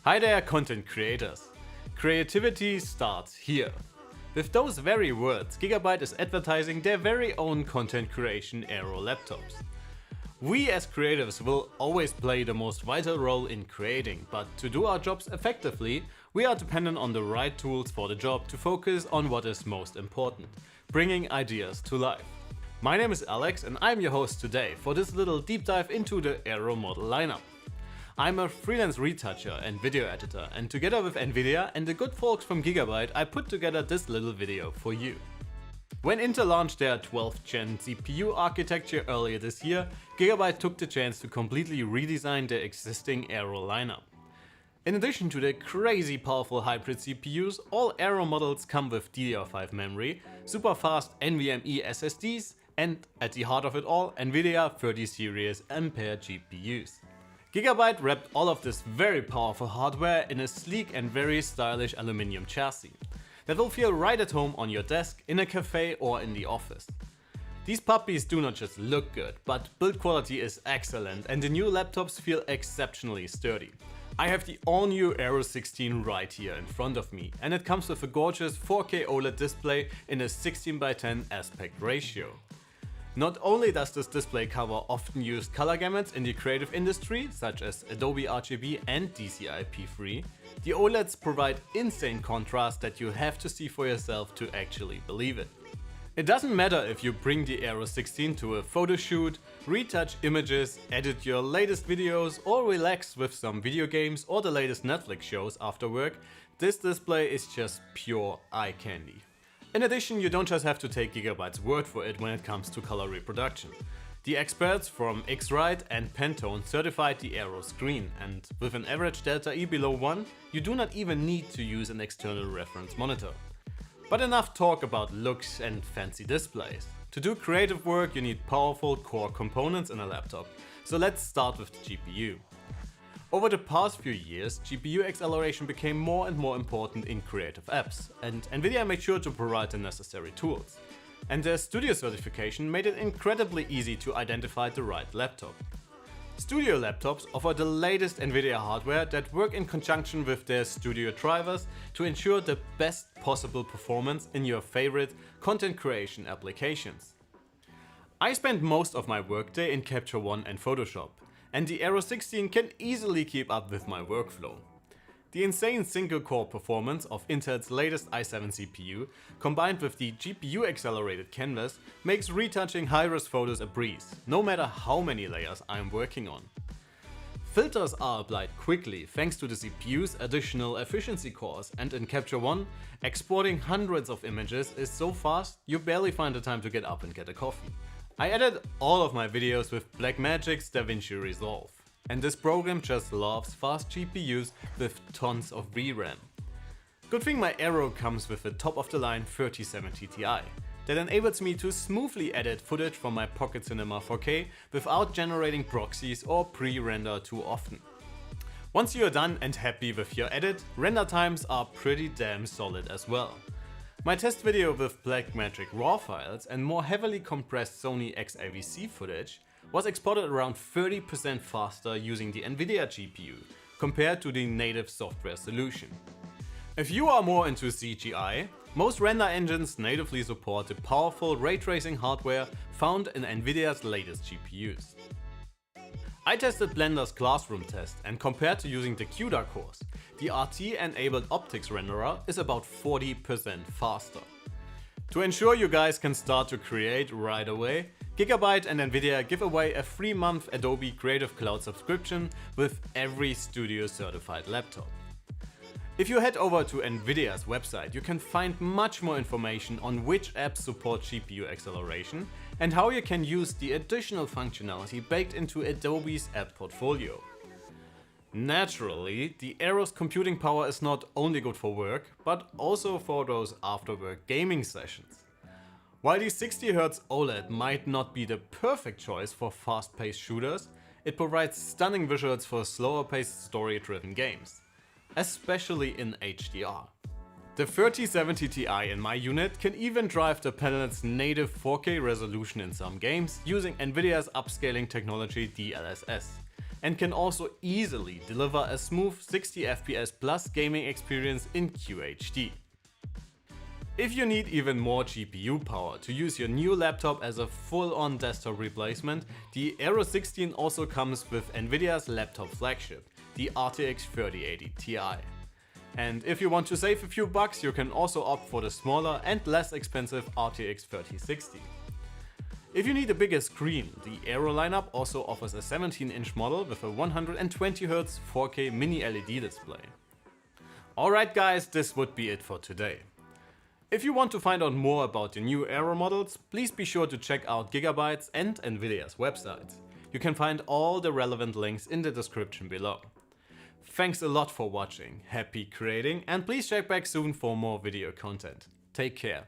Hi there, content creators! Creativity starts here. With those very words, GigaByte is advertising their very own content creation Aero laptops. We as creatives will always play the most vital role in creating, but to do our jobs effectively, we are dependent on the right tools for the job to focus on what is most important, bringing ideas to life. My name is Alex and I'm your host today for this little deep dive into the Aero model lineup. I'm a freelance retoucher and video editor, and together with Nvidia and the good folks from GigaByte, I put together this little video for you. When Intel launched their 12th gen CPU architecture earlier this year, GigaByte took the chance to completely redesign their existing Aero lineup. In addition to the crazy powerful hybrid CPUs, all Aero models come with DDR5 memory, super fast NVMe SSDs, and at the heart of it all, Nvidia 30 series Ampere GPUs. GigaByte wrapped all of this very powerful hardware in a sleek and very stylish aluminum chassis that will feel right at home on your desk, in a cafe or in the office. These puppies do not just look good, but build quality is excellent and the new laptops feel exceptionally sturdy. I have the all-new Aero 16 right here in front of me, and it comes with a gorgeous 4K OLED display in a 16:10 aspect ratio. Not only does this display cover often used color gamuts in the creative industry, such as Adobe RGB and DCI-P3, the OLEDs provide insane contrast that you have to see for yourself to actually believe it. It doesn't matter if you bring the Aero 16 to a photo shoot, retouch images, edit your latest videos, or relax with some video games or the latest Netflix shows after work, this display is just pure eye candy. In addition, you don't just have to take GigaByte's word for it when it comes to color reproduction. The experts from X-Rite and Pantone certified the Aero screen, and with an average delta E below 1, you do not even need to use an external reference monitor. But enough talk about looks and fancy displays. To do creative work, you need powerful core components in a laptop, so let's start with the GPU. Over the past few years, GPU acceleration became more and more important in creative apps, and Nvidia made sure to provide the necessary tools. And their studio certification made it incredibly easy to identify the right laptop. Studio laptops offer the latest Nvidia hardware that work in conjunction with their studio drivers to ensure the best possible performance in your favorite content creation applications. I spend most of my workday in Capture One and Photoshop, and the Aero 16 can easily keep up with my workflow. The insane single-core performance of Intel's latest i7 CPU, combined with the GPU-accelerated canvas, makes retouching high-res photos a breeze, no matter how many layers I'm working on. Filters are applied quickly thanks to the CPU's additional efficiency cores, and in Capture One, exporting hundreds of images is so fast you barely find the time to get up and get a coffee. I edit all of my videos with Blackmagic's DaVinci Resolve, and this program just loves fast GPUs with tons of VRAM. Good thing my Aero comes with a top-of-the-line 3070 Ti that enables me to smoothly edit footage from my Pocket Cinema 4K without generating proxies or pre-render too often. Once you are done and happy with your edit, render times are pretty damn solid as well. My test video with Blackmagic RAW files and more heavily compressed Sony XAVC footage was exported around 30% faster using the Nvidia GPU compared to the native software solution. If you are more into CGI, most render engines natively support the powerful ray tracing hardware found in Nvidia's latest GPUs. I tested Blender's Classroom test, and compared to using the CUDA cores, the RT-enabled optics renderer is about 40% faster. To ensure you guys can start to create right away, GigaByte and Nvidia give away a 3-month Adobe Creative Cloud subscription with every studio certified laptop. If you head over to Nvidia's website, you can find much more information on which apps support GPU acceleration and how you can use the additional functionality baked into Adobe's app portfolio. Naturally, the Aero's computing power is not only good for work, but also for those after-work gaming sessions. While the 60Hz OLED might not be the perfect choice for fast-paced shooters, it provides stunning visuals for slower-paced story-driven games, especially in HDR. The 3070 Ti in my unit can even drive the panel's native 4K resolution in some games using Nvidia's upscaling technology DLSS. and can also easily deliver a smooth 60 FPS plus gaming experience in QHD. If you need even more GPU power to use your new laptop as a full-on desktop replacement, the Aero 16 also comes with Nvidia's laptop flagship, the RTX 3080 Ti. And if you want to save a few bucks, you can also opt for the smaller and less expensive RTX 3060. If you need a bigger screen, the Aero lineup also offers a 17-inch model with a 120Hz 4K mini LED display. Alright guys, this would be it for today. If you want to find out more about the new Aero models, please be sure to check out GigaByte's and Nvidia's websites. You can find all the relevant links in the description below. Thanks a lot for watching, happy creating, and please check back soon for more video content. Take care.